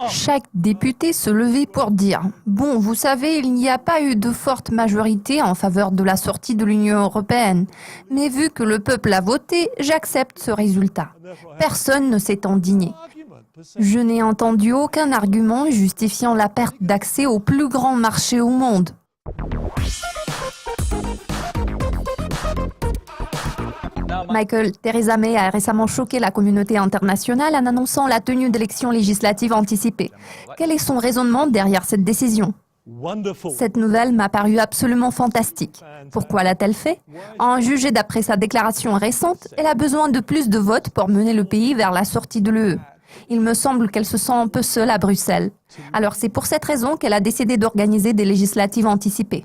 Chaque député se levait pour dire « Bon, vous savez, il n'y a pas eu de forte majorité en faveur de la sortie de l'Union européenne. Mais vu que le peuple a voté, j'accepte ce résultat. Personne ne s'est indigné. Je n'ai entendu aucun argument justifiant la perte d'accès au plus grand marché au monde. » Michael, Theresa May a récemment choqué la communauté internationale en annonçant la tenue d'élections législatives anticipées. Quel est son raisonnement derrière cette décision ? Cette nouvelle m'a paru absolument fantastique. Pourquoi l'a-t-elle fait ? À en juger d'après sa déclaration récente, elle a besoin de plus de votes pour mener le pays vers la sortie de l'UE. Il me semble qu'elle se sent un peu seule à Bruxelles. Alors c'est pour cette raison qu'elle a décidé d'organiser des législatives anticipées.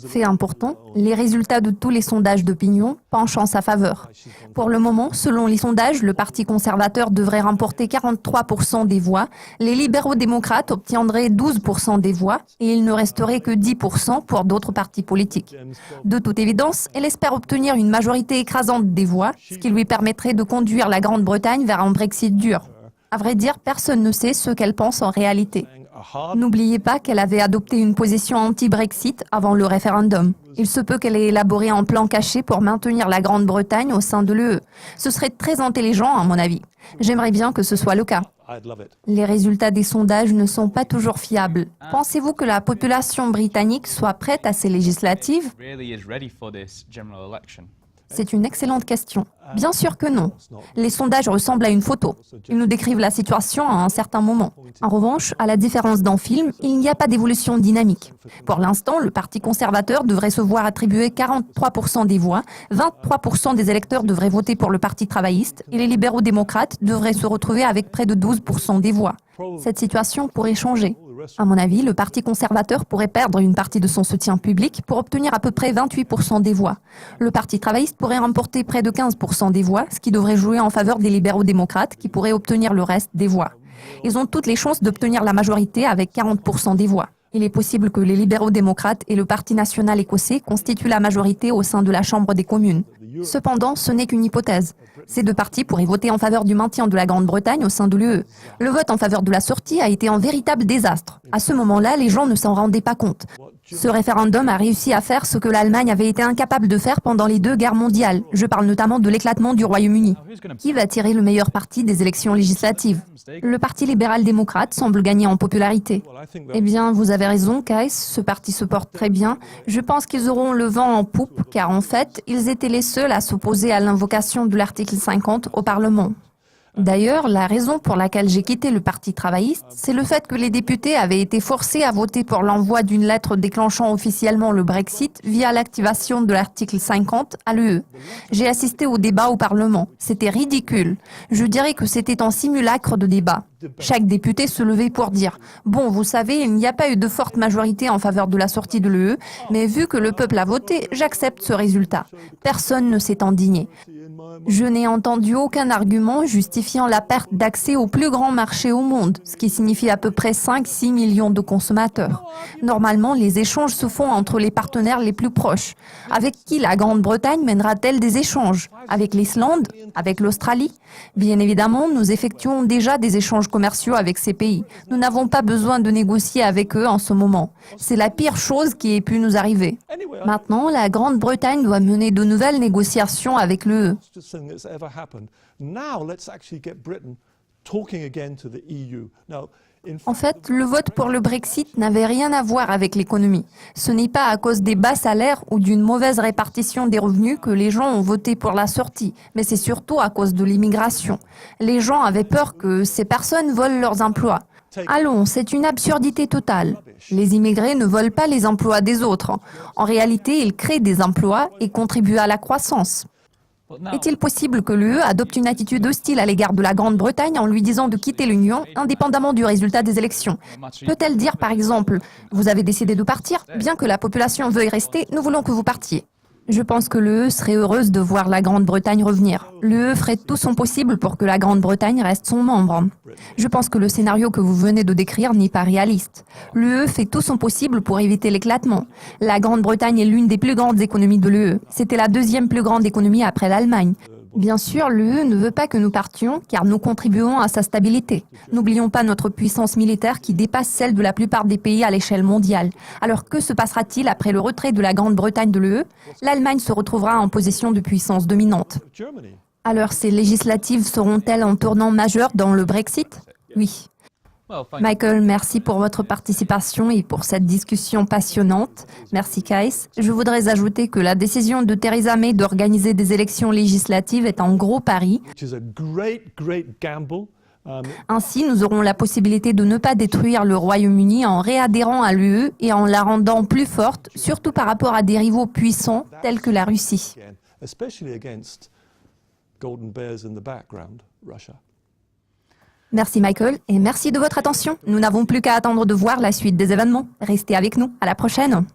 Fait important, les résultats de tous les sondages d'opinion penchent en sa faveur. Pour le moment, selon les sondages, le Parti conservateur devrait remporter 43% des voix, les libéraux-démocrates obtiendraient 12% des voix et il ne resterait que 10% pour d'autres partis politiques. De toute évidence, elle espère obtenir une majorité écrasante des voix, ce qui lui permettrait de conduire la Grande-Bretagne vers un Brexit dur. À vrai dire, personne ne sait ce qu'elle pense en réalité. N'oubliez pas qu'elle avait adopté une position anti-Brexit avant le référendum. Il se peut qu'elle ait élaboré un plan caché pour maintenir la Grande-Bretagne au sein de l'UE. Ce serait très intelligent, à mon avis. J'aimerais bien que ce soit le cas. Les résultats des sondages ne sont pas toujours fiables. Pensez-vous que la population britannique soit prête à ces législatives ? C'est une excellente question. Bien sûr que non. Les sondages ressemblent à une photo. Ils nous décrivent la situation à un certain moment. En revanche, à la différence d'un film, il n'y a pas d'évolution dynamique. Pour l'instant, le Parti conservateur devrait se voir attribuer 43% des voix, 23% des électeurs devraient voter pour le Parti travailliste et les libéraux-démocrates devraient se retrouver avec près de 12% des voix. Cette situation pourrait changer. À mon avis, le Parti conservateur pourrait perdre une partie de son soutien public pour obtenir à peu près 28% des voix. Le Parti travailliste pourrait remporter près de 15% des voix, ce qui devrait jouer en faveur des libéraux-démocrates qui pourraient obtenir le reste des voix. Ils ont toutes les chances d'obtenir la majorité avec 40% des voix. Il est possible que les libéraux-démocrates et le Parti national écossais constituent la majorité au sein de la Chambre des communes. Cependant, ce n'est qu'une hypothèse. Ces deux partis pourraient voter en faveur du maintien de la Grande-Bretagne au sein de l'UE. Le vote en faveur de la sortie a été un véritable désastre. À ce moment-là, les gens ne s'en rendaient pas compte. Ce référendum a réussi à faire ce que l'Allemagne avait été incapable de faire pendant les deux guerres mondiales. Je parle notamment de l'éclatement du Royaume-Uni. Qui va tirer le meilleur parti des élections législatives ? Le Parti libéral-démocrate semble gagner en popularité. Eh bien, vous avez raison, Kais, ce parti se porte très bien. Je pense qu'ils auront le vent en poupe, car en fait, ils étaient les seuls à s'opposer à l'invocation de l'article 50 au Parlement. D'ailleurs, la raison pour laquelle j'ai quitté le Parti travailliste, c'est le fait que les députés avaient été forcés à voter pour l'envoi d'une lettre déclenchant officiellement le Brexit via l'activation de l'article 50 à l'UE. J'ai assisté au débat au Parlement. C'était ridicule. Je dirais que c'était un simulacre de débat. Chaque député se levait pour dire « Bon, vous savez, il n'y a pas eu de forte majorité en faveur de la sortie de l'UE, mais vu que le peuple a voté, j'accepte ce résultat. » Personne ne s'est indigné. Je n'ai entendu aucun argument justifiant la perte d'accès au plus grand marché au monde, ce qui signifie à peu près 5-6 millions de consommateurs. Normalement, les échanges se font entre les partenaires les plus proches. Avec qui la Grande-Bretagne mènera-t-elle des échanges ? Avec l'Islande ? Avec l'Australie ? Bien évidemment, nous effectuons déjà des échanges commerciaux avec ces pays. Nous n'avons pas besoin de négocier avec eux en ce moment. C'est la pire chose qui ait pu nous arriver. Maintenant, la Grande-Bretagne doit mener de nouvelles négociations avec l'UE. En fait, le vote pour le Brexit n'avait rien à voir avec l'économie. Ce n'est pas à cause des bas salaires ou d'une mauvaise répartition des revenus que les gens ont voté pour la sortie, mais c'est surtout à cause de l'immigration. Les gens avaient peur que ces personnes volent leurs emplois. Allons, c'est une absurdité totale. Les immigrés ne volent pas les emplois des autres. En réalité, ils créent des emplois et contribuent à la croissance. Est-il possible que l'UE adopte une attitude hostile à l'égard de la Grande-Bretagne en lui disant de quitter l'Union, indépendamment du résultat des élections ? Peut-elle dire, par exemple, « Vous avez décidé de partir, bien que la population veuille rester, nous voulons que vous partiez ». Je pense que l'UE serait heureuse de voir la Grande-Bretagne revenir. L'UE ferait tout son possible pour que la Grande-Bretagne reste son membre. Je pense que le scénario que vous venez de décrire n'est pas réaliste. L'UE fait tout son possible pour éviter l'éclatement. La Grande-Bretagne est l'une des plus grandes économies de l'UE. C'était la deuxième plus grande économie après l'Allemagne. Bien sûr, l'UE ne veut pas que nous partions car nous contribuons à sa stabilité. N'oublions pas notre puissance militaire qui dépasse celle de la plupart des pays à l'échelle mondiale. Alors que se passera-t-il après le retrait de la Grande-Bretagne de l'UE? L'Allemagne se retrouvera en position de puissance dominante. Alors ces législatives seront-elles un tournant majeur dans le Brexit? Oui. Michael, merci pour votre participation et pour cette discussion passionnante. Merci, Kais. Je voudrais ajouter que la décision de Theresa May d'organiser des élections législatives est un gros pari. Ainsi, nous aurons la possibilité de ne pas détruire le Royaume-Uni en réadhérant à l'UE et en la rendant plus forte, surtout par rapport à des rivaux puissants tels que la Russie. Merci Michael et merci de votre attention. Nous n'avons plus qu'à attendre de voir la suite des événements. Restez avec nous. À la prochaine.